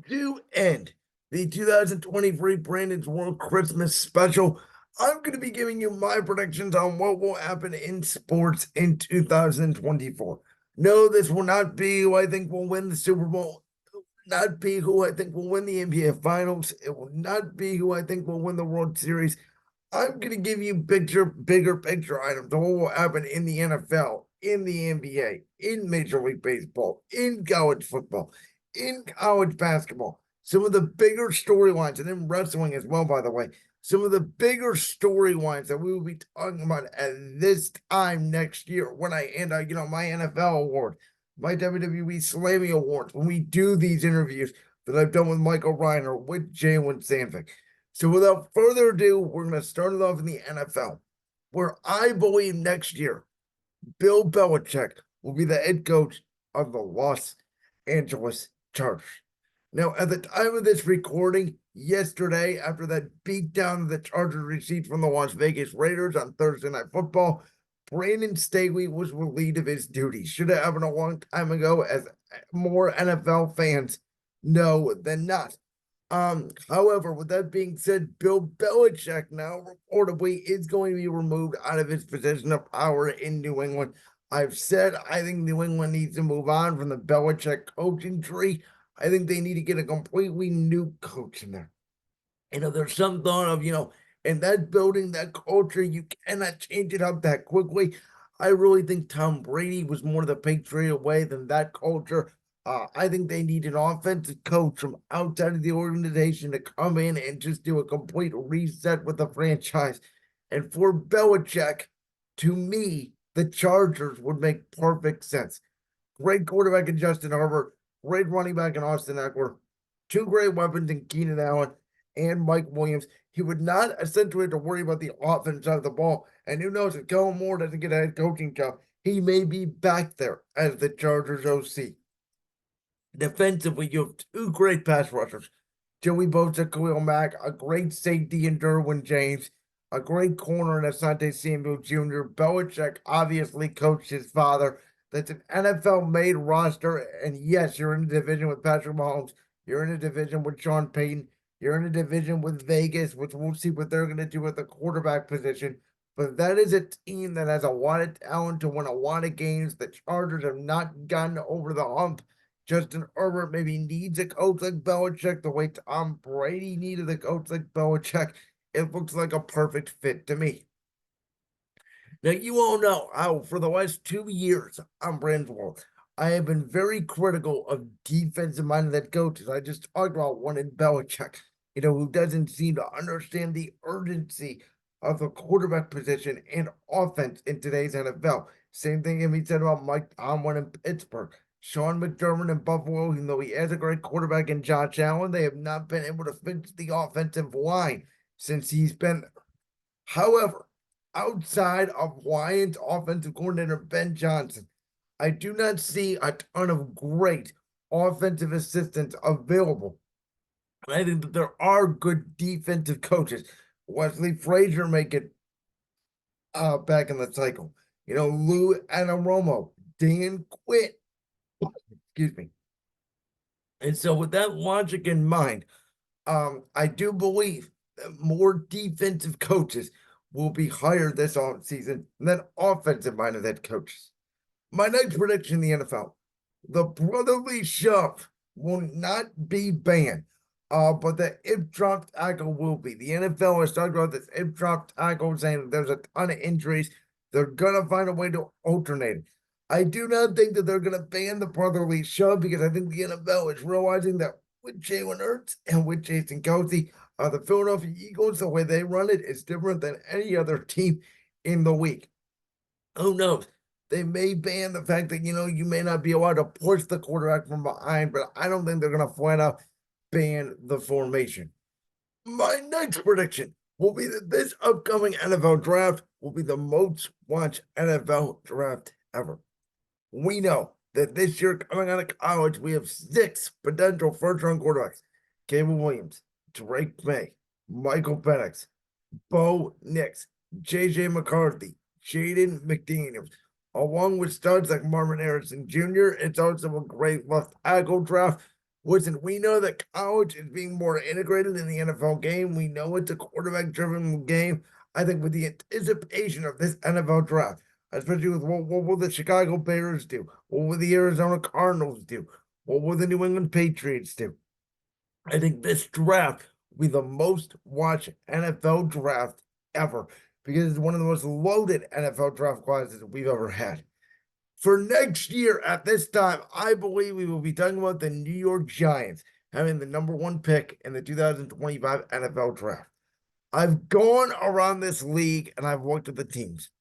to end the 2023 Brandon's World Christmas special, I'm going to be giving you my predictions on what will happen in sports in 2024. No, this will not be who I think will win the Super Bowl. It will not be who I think will win the NBA Finals. It will not be who I think will win the World Series. I'm going to give you bigger picture items of what will happen in the NFL, in the NBA, in Major League Baseball, in college football, in college basketball. Some of the bigger storylines, and in wrestling as well, by the way, some of the bigger storylines that we will be talking about at this time next year when I hand out, my NFL award, my WWE Slammy awards, when we do these interviews that I've done with Michael Reiner, with Jalen Sandvik. So without further ado, we're going to start it off in the NFL, where I believe next year, Bill Belichick will be the head coach of the Los Angeles Chargers. Now, at the time of this recording, yesterday, after that beatdown the Chargers received from the Las Vegas Raiders on Thursday Night Football, Brandon Staley was relieved of his duties. Should have happened a long time ago, as more NFL fans know than not. However, with that being said, Bill Belichick now reportedly is going to be removed out of his position of power in New England. I've said I think New England needs to move on from the Belichick coaching tree. I think they need to get a completely new coach in there. There's some thought of, in that building, that culture, you cannot change it up that quickly. I really think Tom Brady was more the Patriot way than that culture. I think they need an offensive coach from outside of the organization to come in and just do a complete reset with the franchise. And for Belichick, to me, the Chargers would make perfect sense. Great quarterback in Justin Herbert, great running back in Austin Ekeler, two great weapons in Keenan Allen and Mike Williams. He would not essentially have to worry about the offense side of the ball. And who knows, if Kellen Moore doesn't get a head coaching job, he may be back there as the Chargers OC. Defensively, you have two great pass rushers, Joey Bosa, Khalil Mack, a great safety in Derwin James, a great corner in Asante Samuel Jr. Belichick obviously coached his father. That's an NFL-made roster, and yes, you're in a division with Patrick Mahomes. You're in a division with Sean Payton. You're in a division with Vegas, which we'll see what they're going to do at the quarterback position. But that is a team that has a lot of talent to win a lot of games. The Chargers have not gotten over the hump. Justin Herbert maybe needs a coach like Belichick the way Tom Brady needed a coach like Belichick. It looks like a perfect fit to me. Now, you all know how for the last 2 years on Brand's World, I have been very critical of defensive-minded head coaches. I just talked about one in Belichick, who doesn't seem to understand the urgency of the quarterback position and offense in today's NFL. Same thing can be said about Mike Tomlin in Pittsburgh. Sean McDermott in Buffalo, even though he has a great quarterback in Josh Allen, they have not been able to fix the offensive line since he's been there. However, outside of Lions offensive coordinator Ben Johnson, I do not see a ton of great offensive assistants available. I think that there are good defensive coaches. Wesley Frazier make it back in the cycle. Lou Anarumo, Dan Quinn, excuse me. And so with that logic in mind, I do believe that more defensive coaches will be hired this offseason than offensive-minded head coaches. My next prediction in the NFL, the brotherly shove will not be banned, but the hip drop tackle will be. The NFL has talked about this hip drop tackle, saying that there's a ton of injuries. They're going to find a way to alternate it. I do not think that they're going to ban the brotherly shove because I think the NFL is realizing that with Jalen Hurts and with Jason Kelce, the Philadelphia Eagles, the way they run it is different than any other team in the league. Who knows? They may ban the fact that, you may not be allowed to push the quarterback from behind, but I don't think they're going to flat out ban the formation. My next prediction will be that this upcoming NFL draft will be the most watched NFL draft ever. We know that this year coming out of college, we have 6 potential first-round quarterbacks. Caleb Williams, Drake May, Michael Penix, Bo Nix, J.J. McCarthy, Jaden McDaniels, along with studs like Marvin Harrison Jr. It's also a great left tackle draft Listen, we know that college is being more integrated in the NFL game. We know it's a quarterback-driven game. I think with the anticipation of this NFL draft, especially with what will the Chicago Bears do? What will the Arizona Cardinals do? What will the New England Patriots do? I think this draft will be the most watched NFL draft ever because it's one of the most loaded NFL draft classes we've ever had. For next year at this time, I believe we will be talking about the New York Giants having the number one pick in the 2025 NFL draft. I've gone around this league and I've looked at the teams.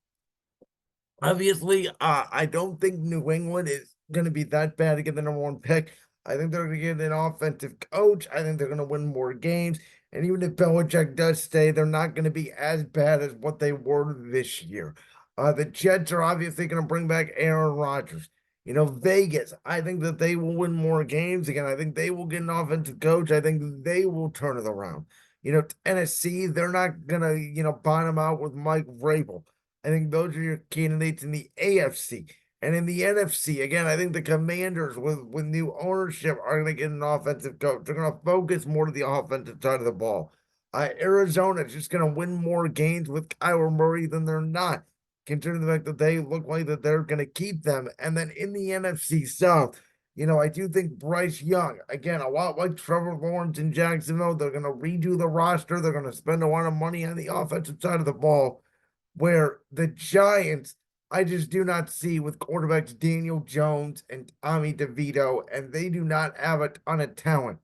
Obviously, I don't think New England is going to be that bad to get the number one pick. I think they're going to get an offensive coach. I think they're going to win more games. And even if Belichick does stay, they're not going to be as bad as what they were this year. The Jets are obviously going to bring back Aaron Rodgers. You know, Vegas, I think that they will win more games. Again, I think they will get an offensive coach. I think they will turn it around. You know, Tennessee, they're not going to, bottom out with Mike Vrabel. I think those are your candidates in the AFC. And in the NFC, again, I think the Commanders with new ownership are going to get an offensive coach. They're going to focus more to the offensive side of the ball. Arizona is just going to win more games with Kyler Murray than they're not, considering the fact that they look like that they're going to keep them. And then in the NFC South, I do think Bryce Young, again, a lot like Trevor Lawrence in Jacksonville, they're going to redo the roster. They're going to spend a lot of money on the offensive side of the ball, where the Giants, I just do not see with quarterbacks Daniel Jones and Tommy DeVito, and they do not have a ton of talent.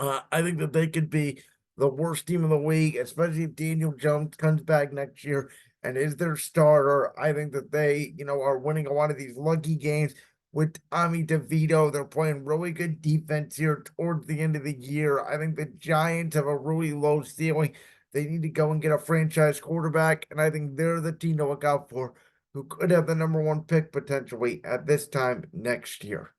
I think that they could be the worst team in the league, especially if Daniel Jones comes back next year and is their starter. I think that they, are winning a lot of these lucky games with Tommy DeVito. They're playing really good defense here towards the end of the year. I think the Giants have a really low ceiling. They need to go and get a franchise quarterback, and I think they're the team to look out for who could have the number one pick potentially at this time next year.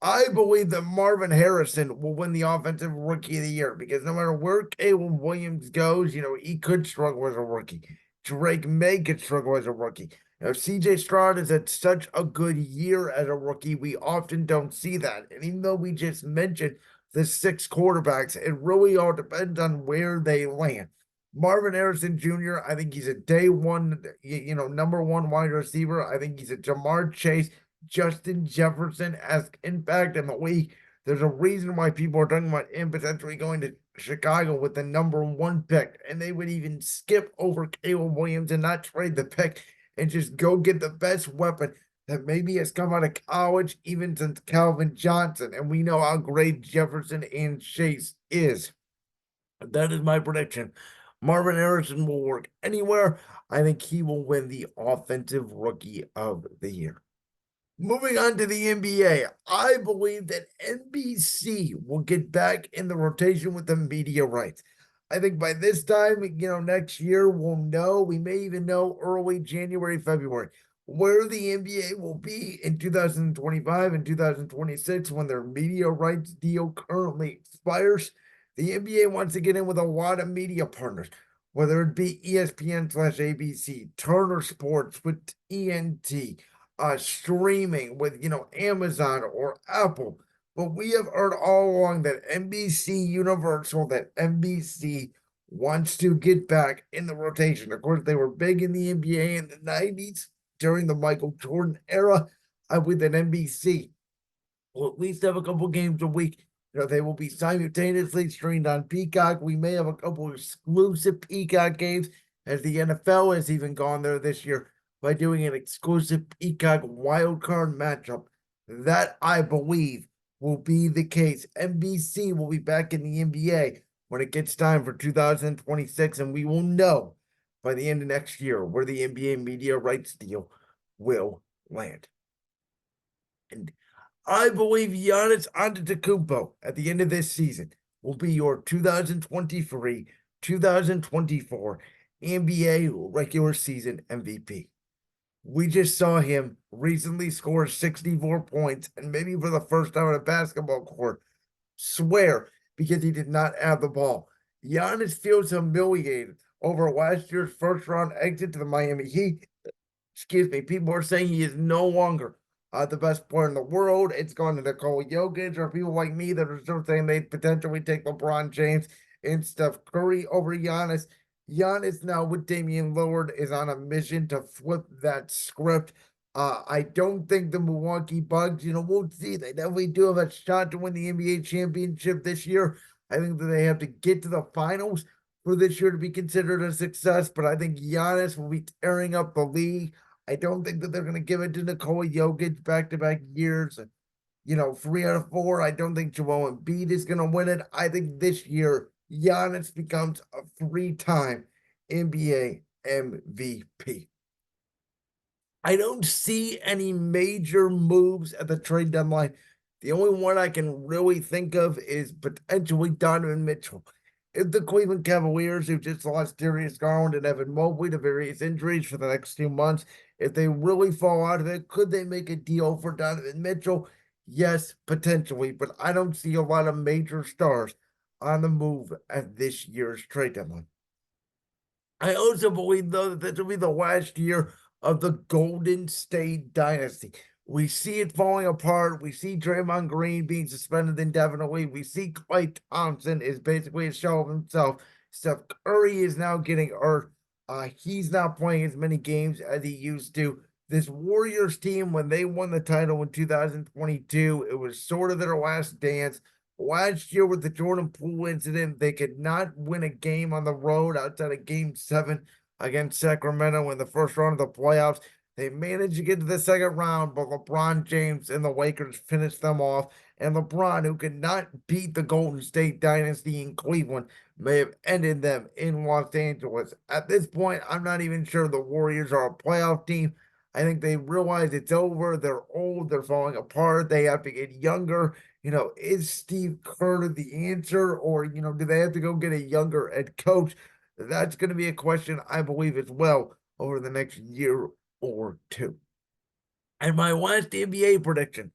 I believe that Marvin Harrison will win the offensive rookie of the year because no matter where Caleb Williams goes, he could struggle as a rookie. Drake May could struggle as a rookie. CJ Stroud has had such a good year as a rookie. We often don't see that. And even though we just mentioned the six quarterbacks, it really all depends on where they land. Marvin Harrison Jr., I think he's a day one, number one wide receiver. I think he's a Jamar Chase, Justin Jefferson as impact in the league. There's a reason why people are talking about him potentially going to Chicago with the number one pick, and they would even skip over Caleb Williams and not trade the pick and just go get the best weapon that maybe has come out of college, even since Calvin Johnson. And we know how great Jefferson and Chase is. That is my prediction. Marvin Harrison will work anywhere. I think he will win the Offensive Rookie of the Year. Moving on to the NBA, I believe that NBC will get back in the rotation with the media rights. I think by this time, next year, we'll know. We may even know early January, February, where the NBA will be in 2025 and 2026 when their media rights deal currently expires. The NBA wants to get in with a lot of media partners, whether it be ESPN/ABC, Turner Sports with TNT, streaming with Amazon or Apple. But we have heard all along that NBC Universal, that NBC wants to get back in the rotation. Of course, they were big in the NBA in the 90s during the Michael Jordan era. With an NBC will at least have a couple games a week. They will be simultaneously streamed on Peacock. We may have a couple exclusive Peacock games, as the NFL has even gone there this year by doing an exclusive Peacock wildcard matchup. That, I believe, will be the case. NBC will be back in the NBA when it gets time for 2026, and we will know by the end of next year where the NBA media rights deal will land. And I believe Giannis Antetokounmpo at the end of this season will be your 2023-2024 NBA regular season MVP. We just saw him recently score 64 points, and maybe for the first time on a basketball court, swear because he did not have the ball. Giannis feels humiliated over last year's first round exit to the Miami Heat. Excuse me. People are saying he is no longer the best player in the world. It's gone to Nikola Jokic, or people like me that are still saying they'd potentially take LeBron James and Steph Curry over Giannis. Giannis now with Damian Lillard is on a mission to flip that script. I don't think the Milwaukee Bucks, we'll see. They definitely do have a shot to win the NBA championship this year. I think that they have to get to the finals for this year to be considered a success, but I think Giannis will be tearing up the league. I don't think that they're going to give it to Nikola Jokic back-to-back years. 3 out of 4. I don't think Joel Embiid is going to win it. I think this year Giannis becomes a 3-time NBA MVP. I don't see any major moves at the trade deadline. The only one I can really think of is potentially Donovan Mitchell. If the Cleveland Cavaliers, who just lost Darius Garland and Evan Mobley to various injuries for the next 2 months, if they really fall out of it, could they make a deal for Donovan Mitchell? Yes, potentially, but I don't see a lot of major stars on the move at this year's trade deadline. I also believe, though, that this will be the last year of the Golden State dynasty. We see it falling apart. We see Draymond Green being suspended indefinitely. We see Klay Thompson is basically a shell of himself. Steph Curry is now getting hurt. He's not playing as many games as he used to. This Warriors team, when they won the title in 2022, it was sort of their last dance. Last year with the Jordan Poole incident, they could not win a game on the road outside of Game 7 against Sacramento in the first round of the playoffs. They managed to get to the second round, but LeBron James and the Lakers finished them off. And LeBron, who could not beat the Golden State dynasty in Cleveland, may have ended them in Los Angeles. At this point, I'm not even sure the Warriors are a playoff team. I think they realize it's over. They're old. They're falling apart. They have to get younger. Is Steve Kerr the answer, or, do they have to go get a younger head coach? That's going to be a question, I believe, as well over the next year or two. And my last NBA prediction,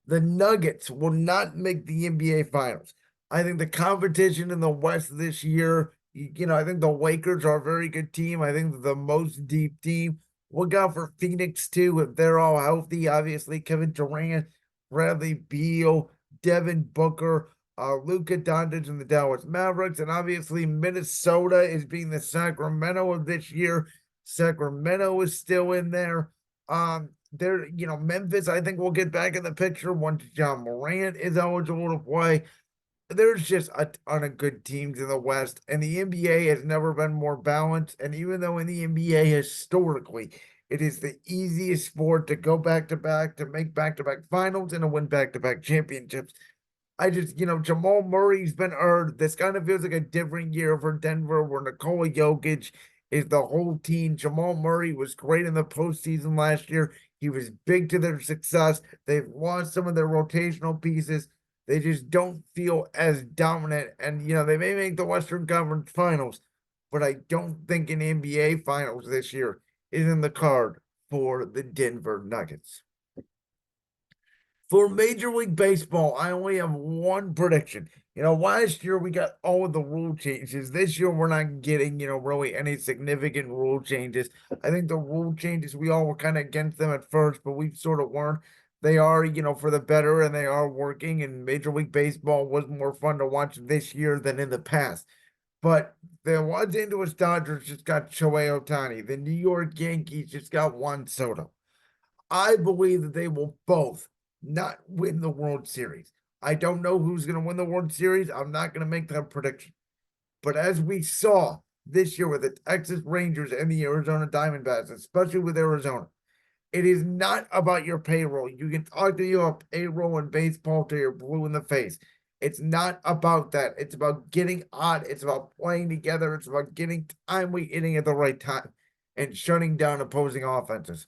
the Nuggets will not make the NBA Finals. I think the competition in the West this year, I think the Lakers are a very good team. I think the most deep team. Look out for Phoenix, too, if they're all healthy. Obviously, Kevin Durant, Bradley Beal, Devin Booker, Luka Doncic and the Dallas Mavericks, and obviously Minnesota is being the Sacramento of this year. Sacramento is still in there. Memphis, I think, will get back in the picture once Ja Morant is eligible to play. There's just a ton of good teams in the West, and the NBA has never been more balanced. And even though in the NBA historically, it is the easiest sport to go back to back, to make back to back finals, and to win back to back championships. I just, Jamal Murray's been hurt. This kind of feels like a different year for Denver where Nikola Jokic is the whole team. Jamal Murray was great in the postseason last year. He was big to their success. They've lost some of their rotational pieces. They just don't feel as dominant. And, they may make the Western Conference Finals, but I don't think an NBA Finals this year is in the card for the Denver Nuggets. For Major League Baseball, I only have one prediction. Last year we got all of the rule changes. This year we're not getting, really any significant rule changes. I think the rule changes, we all were kind of against them at first, but we sort of weren't. They are, for the better, and they are working, and Major League Baseball was more fun to watch this year than in the past. But the Los Angeles Dodgers just got Shohei Ohtani. The New York Yankees just got Juan Soto. I believe that they will both not win the World Series. I don't know who's going to win the World Series. I'm not going to make that prediction. But as we saw this year with the Texas Rangers and the Arizona Diamondbacks, especially with Arizona, it is not about your payroll. You can talk to your payroll in baseball till you're blue in the face. It's not about that. It's about getting on. It's about playing together. It's about getting timely hitting at the right time and shutting down opposing offenses.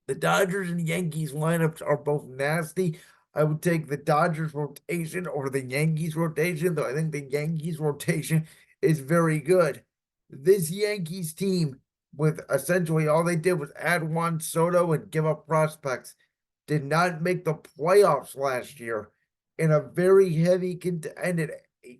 The Dodgers and Yankees lineups are both nasty. I would take the Dodgers rotation over the Yankees rotation, though I think the Yankees rotation is very good. This Yankees team, with essentially all they did was add Juan Soto and give up prospects, did not make the playoffs last year in a very heavy contended,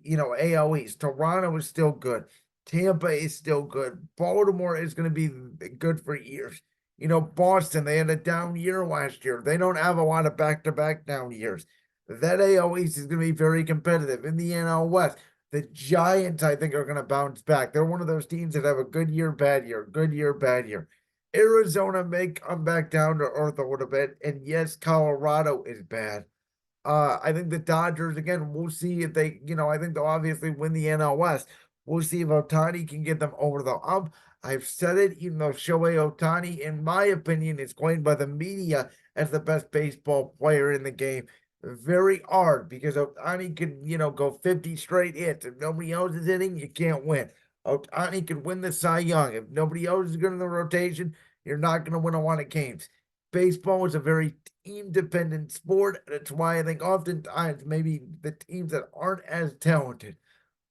AL East. Toronto is still good. Tampa is still good. Baltimore is going to be good for years. Boston, they had a down year last year. They don't have a lot of back-to-back down years. That AL East is going to be very competitive. In the NL West, the Giants, I think, are going to bounce back. They're one of those teams that have a good year, bad year, good year, bad year. Arizona may come back down to earth a little bit. And yes, Colorado is bad. I think the Dodgers, again, we'll see if I think they'll obviously win the NL West. We'll see if Ohtani can get them over the hump. I've said it, even though Shohei Ohtani, in my opinion, is claimed by the media as the best baseball player in the game. Very hard because Ohtani could, go 50 straight hits. If nobody else is hitting, you can't win. Ohtani could win the Cy Young. If nobody else is good in the rotation, you're not going to win a lot of games. Baseball is a very team-dependent sport, and it's why I think oftentimes maybe the teams that aren't as talented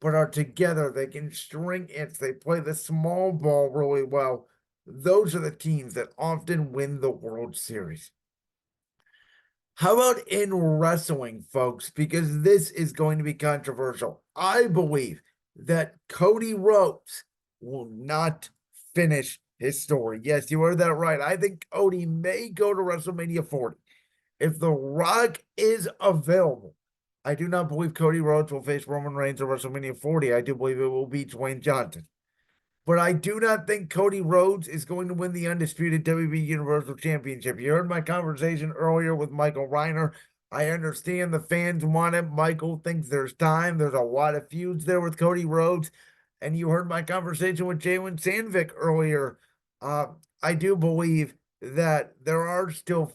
but are together, they can string hits, they play the small ball really well. Those are the teams that often win the World Series. How about in wrestling, folks? Because this is going to be controversial. I believe that Cody Rhodes will not finish his story. Yes, you heard that right. I think Cody may go to WrestleMania 40. If The Rock is available, I do not believe Cody Rhodes will face Roman Reigns at WrestleMania 40. I do believe it will be Dwayne Johnson. But I do not think Cody Rhodes is going to win the undisputed WWE Universal Championship. You heard my conversation earlier with Michael Reiner. I understand the fans want it. Michael thinks there's time. There's a lot of feuds there with Cody Rhodes. And you heard my conversation with Jalen Sandvik earlier. I do believe that there are still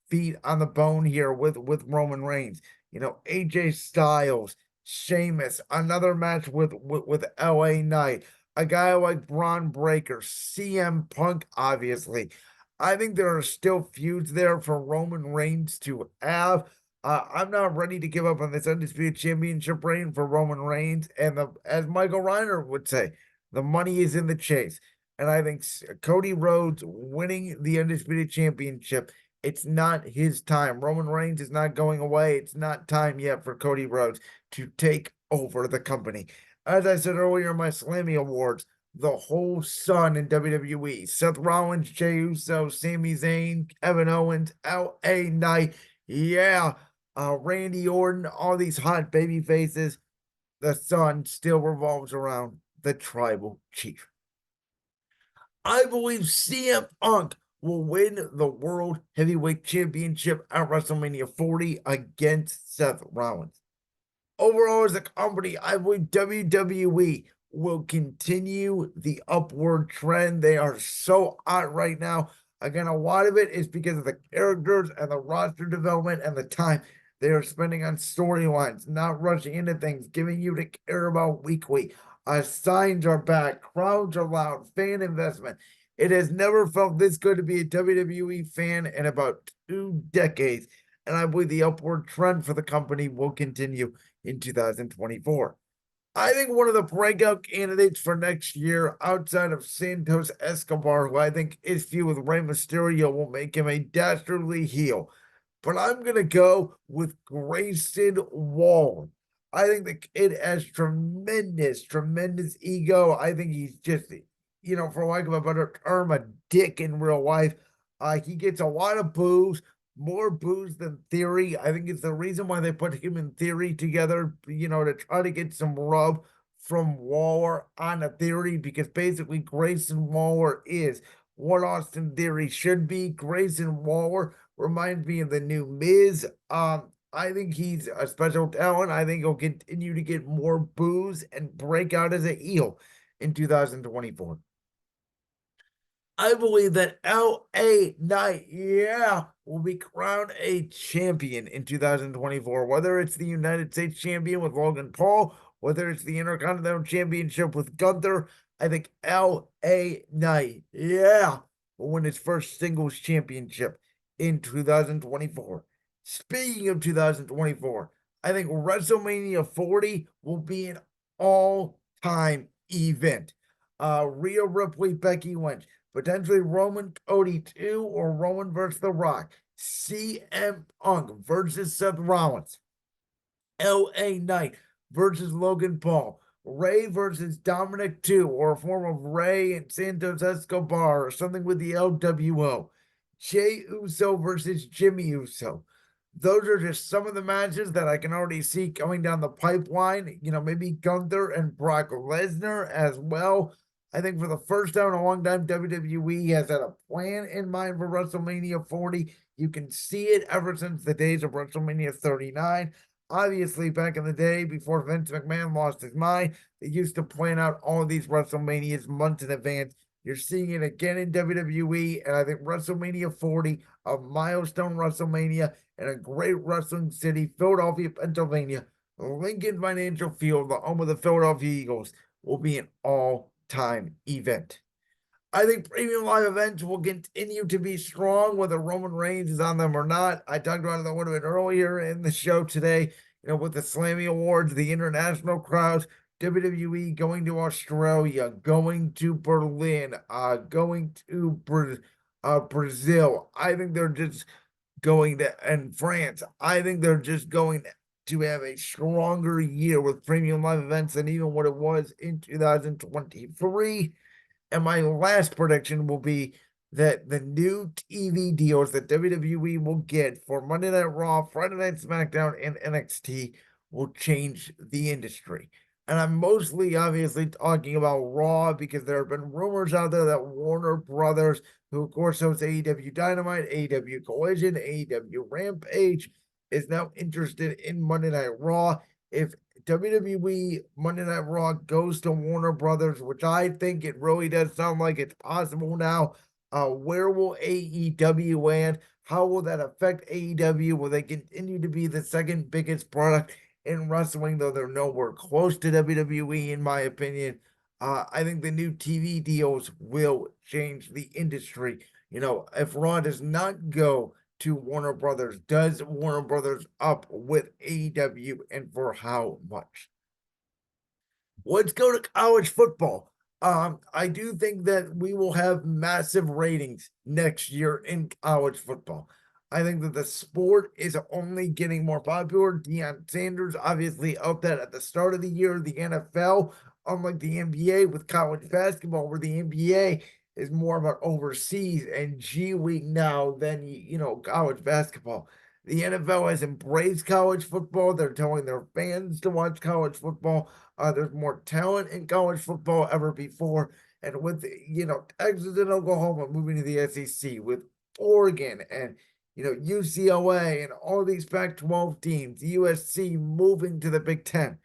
feet on the bone here with Roman Reigns. AJ Styles, Sheamus, another match with LA Knight, a guy like Braun Breaker, CM Punk, obviously. I think there are still feuds there for Roman Reigns to have. I'm not ready to give up on this undisputed championship reign for Roman Reigns. And as Michael Reiner would say, the money is in the chase. And I think Cody Rhodes winning the undisputed championship, it's not his time. Roman Reigns is not going away. It's not time yet for Cody Rhodes to take over the company. As I said earlier in my Slammy Awards, the whole sun in WWE. Seth Rollins, Jey Uso, Sami Zayn, Kevin Owens, LA Knight. Yeah, Randy Orton, all these hot baby faces. The sun still revolves around the tribal chief. I believe CM Punk will win the World Heavyweight Championship at WrestleMania 40 against Seth Rollins. Overall, as a company, I believe WWE will continue the upward trend. They are so hot right now. Again, a lot of it is because of the characters and the roster development and the time they are spending on storylines, not rushing into things, giving you to care about weekly. Signs are back, crowds are loud, fan investment. It has never felt this good to be a WWE fan in about 2 decades. And I believe the upward trend for the company will continue in 2024. I think one of the breakout candidates for next year, outside of Santos Escobar, who I think his feud with Rey Mysterio will make him a dastardly heel. But I'm going to go with Grayson Waller. I think the kid has tremendous ego. I think he's just, for lack of a better term, a dick in real life. He gets a lot of boos, more boos than Theory. I think it's the reason why they put him and Theory together, to try to get some rub from Waller on a Theory, because basically Grayson Waller is what Austin Theory should be. Grayson Waller reminds me of the new Miz. I think he's a special talent. I think he'll continue to get more boos and break out as a heel in 2024. I believe that LA Knight, will be crowned a champion in 2024, whether it's the United States champion with Logan Paul, whether it's the Intercontinental Championship with Gunther. I think LA Knight, will win his first singles championship in 2024. Speaking of 2024, I think WrestleMania 40 will be an all-time event. Rhea Ripley, Becky Lynch, potentially Roman Cody 2, or Roman versus The Rock, CM Punk versus Seth Rollins, LA Knight versus Logan Paul, Ray versus Dominic 2, or a form of Ray and Santos Escobar, or something with the LWO. Jey Uso versus Jimmy Uso. Those are just some of the matches that I can already see coming down the pipeline. Maybe Gunther and Brock Lesnar as well. I think for the first time in a long time, WWE has had a plan in mind for WrestleMania 40. You can see it ever since the days of WrestleMania 39. Obviously, back in the day, before Vince McMahon lost his mind, they used to plan out all of these WrestleManias months in advance. You're seeing it again in WWE, and I think WrestleMania 40, a milestone WrestleMania, in a great wrestling city, Philadelphia, Pennsylvania, Lincoln Financial Field, the home of the Philadelphia Eagles, will be an all-time event. I think premium live events will continue to be strong, whether Roman Reigns is on them or not. I talked about it a little bit earlier in the show today, with the Slammy Awards, the international crowds, WWE going to Australia, going to Berlin, going to Brazil. I think they're just going to, and France. I think they're just going to have a stronger year with premium live events than even what it was in 2023. And my last prediction will be that the new TV deals that WWE will get for Monday Night Raw, Friday Night SmackDown, and NXT will change the industry. And I'm mostly obviously talking about Raw because there have been rumors out there that Warner Brothers, who of course hosts AEW Dynamite, AEW Collision, AEW Rampage, is now interested in Monday Night Raw. If WWE Monday Night Raw goes to Warner Brothers, which I think it really does sound like it's possible now. Where will AEW land? How will that affect AEW? Will they continue to be the second biggest product in wrestling, though they're nowhere close to WWE, in my opinion? I think the new TV deals will change the industry. If Raw does not go to Warner Brothers, does Warner Brothers up with AEW, and for how much? Let's go to college football. I do think that we will have massive ratings next year in college football. I think that the sport is only getting more popular. Deion Sanders obviously out that at the start of the year, the NFL, unlike the NBA with college basketball, where the NBA is more about overseas and G League now than college basketball. The NFL has embraced college football. They're telling their fans to watch college football. There's more talent in college football ever before. And with, Texas and Oklahoma moving to the SEC, with Oregon and, UCLA and all these Pac 12 teams, USC moving to the Big Ten,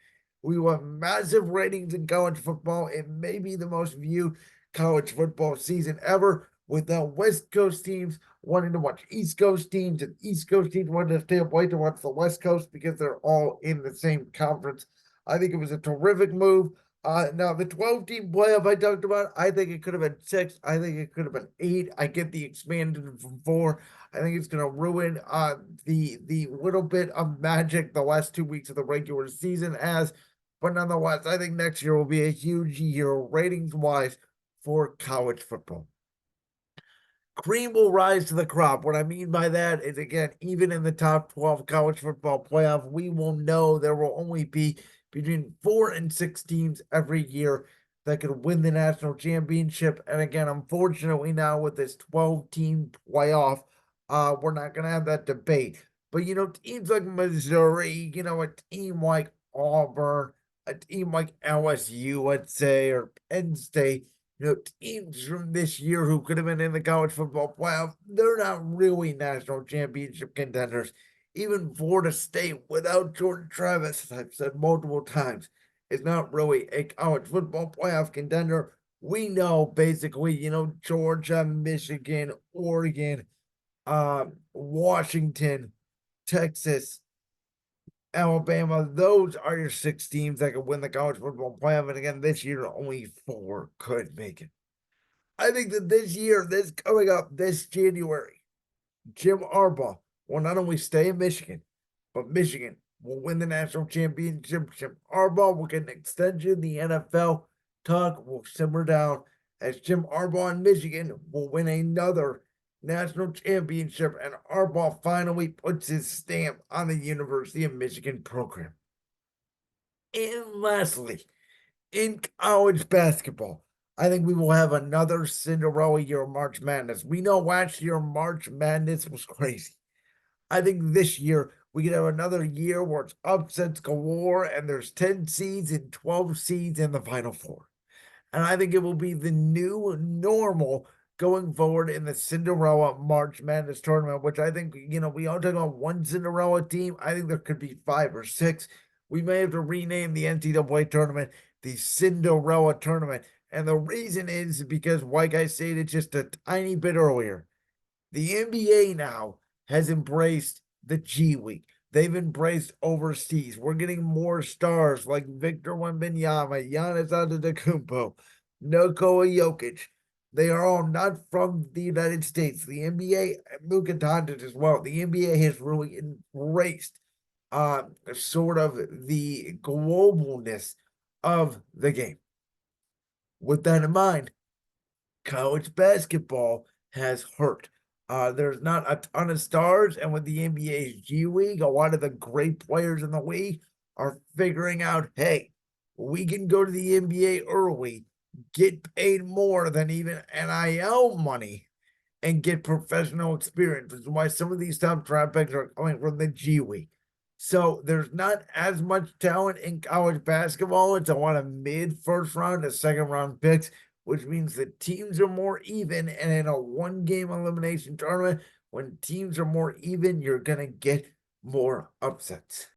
we want massive ratings in college football. It may be the most viewed college football season ever, with the West Coast teams wanting to watch East Coast teams and East Coast teams wanting to stay up late to watch the West Coast because they're all in the same conference. I think it was a terrific move. Now, the 12-team playoff I talked about, I think it could have been 6. I think it could have been 8. I get the expanded from 4. I think it's going to ruin the little bit of magic the last 2 weeks of the regular season has. But nonetheless, I think next year will be a huge year ratings-wise for college football. Cream will rise to the crop. What I mean by that is, again, even in the top 12 college football playoff, we will know there will only be between 4 and 6 teams every year that could win the national championship. And again, unfortunately, now with this 12-team playoff, we're not going to have that debate. But, teams like Missouri, a team like Auburn, a team like LSU, let's say, or Penn State, teams from this year who could have been in the college football playoff, they're not really national championship contenders. Even Florida State, without Jordan Travis, as I've said multiple times, is not really a college football playoff contender. We know basically, Georgia, Michigan, Oregon, Washington, Texas, Alabama, those are your 6 teams that could win the college football playoff. And again, this year, only 4 could make it. I think that this year, this coming up this January, Jim Harbaugh will not only stay in Michigan, but Michigan will win the national championship. Jim Harbaugh will get an extension. The NFL talk will simmer down as Jim Harbaugh in Michigan will win another national championship, and Harbaugh finally puts his stamp on the University of Michigan program. And lastly, In college basketball, I think we will have another Cinderella year of March Madness. We know last year March Madness was crazy. I think this year we could have another year where it's upsets galore and there's 10 seeds and 12 seeds in the Final Four. And I think it will be the new normal going forward in the Cinderella March Madness tournament, which I think, we all talk about one Cinderella team. I think there could be five or six. We may have to rename the NCAA tournament the Cinderella tournament. And the reason is because, like I stated just a tiny bit earlier, the NBA now has embraced the G League. They've embraced overseas. We're getting more stars like Victor Wembanyama, Giannis Antetokounmpo, Nikola Jokic. They are all not from the United States. The NBA, Luka Doncic as well. The NBA has really embraced sort of the globalness of the game. With that in mind, college basketball has hurt. There's not a ton of stars, and with the NBA's G League, a lot of the great players in the league are figuring out, hey, we can go to the NBA early, get paid more than even NIL money, and get professional experience. Which is why some of these top draft picks are coming from the G League. So there's not as much talent in college basketball. It's a lot of mid first round to second round picks, which means the teams are more even. And in a one game elimination tournament, when teams are more even, you're going to get more upsets.